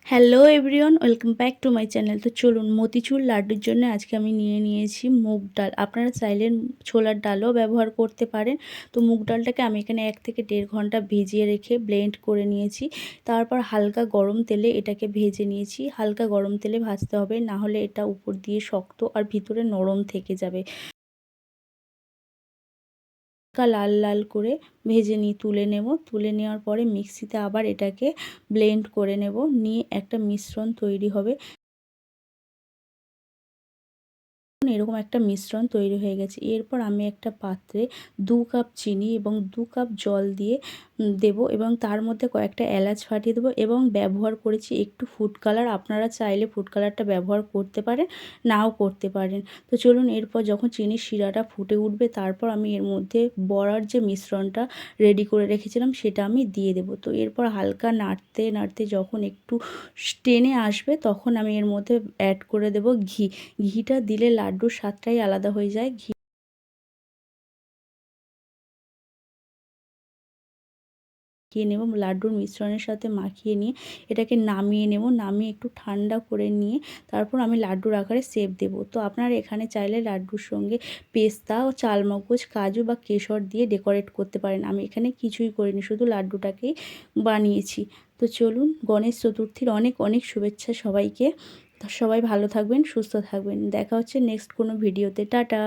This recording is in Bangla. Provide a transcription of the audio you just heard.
Hello everyone, welcome back to my channel. তো চলুন, মতিচুর লাড্ডুর জন্য আজকে আমি নিয়েছি মুগ ডাল। আপনারা চাইলে ছোলার ডালও ব্যবহার করতে পারেন। তো মুগ ডালটাকে আমি এখানে 1 থেকে 1.5 ঘন্টা ভিজিয়ে রেখে ব্লেন্ড করে নিয়েছি। তারপর হালকা গরম তেলে এটাকে ভেজে নিয়েছি। হালকা গরম তেলে ভাজতে হবে, না হলে এটা উপর দিয়ে শক্ত আর ভিতরে নরম থেকে যাবে। লাল লাল করে ভেজে তুলে নেব। তুলে নেওয়ার পরে মিক্সিতে আবার এটাকে ব্লেন্ড করে নেব। নিয়ে একটা মিশ্রণ তৈরি হবে। এরকম একটা মিশ্রণ তৈরি হয়ে গেছে। এরপর আমি একটা পাত্রে 2 কাপ চিনি এবং 2 কাপ জল দিয়ে দেব এবং তার মধ্যে কয়েকটা এলাচ ফাটিয়ে দেবো এবং ব্যবহার করেছি একটু ফুড কালার। আপনারা চাইলে ফুড কালারটা ব্যবহার করতে পারেন, নাও করতে পারেন। তো চলুন, এরপর যখন চিনির শিরাটা ফুটে উঠবে তারপর আমি এর মধ্যে বড়ার যে মিশ্রণটা রেডি করে রেখেছিলাম সেটা আমি দিয়ে দেব। তো এরপর হালকা নাড়তে নাড়তে যখন একটু টেনে আসবে তখন আমি এর মধ্যে অ্যাড করে দেব ঘি। ঘিটা দিলে লাড্ডুর স্বাদটাই আলাদা হয়ে যায়। মাখিয়ে নেব, লাড্ডুর মিশ্রণের সাথে মাখিয়ে নিয়ে এটাকে নামিয়ে নেব। নামিয়ে একটু ঠান্ডা করে নিয়ে তারপর আমি লাড্ডুর আকারে শেপ দেব। তো আপনারা এখানে চাইলে লাড্ডুর সঙ্গে পেস্তা ও চালমগজ, কাজু বা কেশর দিয়ে ডেকোরেট করতে পারেন। আমি এখানে কিছুই করিনি, শুধু লাড্ডুটাকেই বানিয়েছি। তো চলুন, গণেশ চতুর্থীর অনেক অনেক শুভেচ্ছা সবাইকে। সবাই ভালো থাকবেন, সুস্থ থাকবেন। দেখা হচ্ছে নেক্সট কোনো ভিডিওতে। টাটা।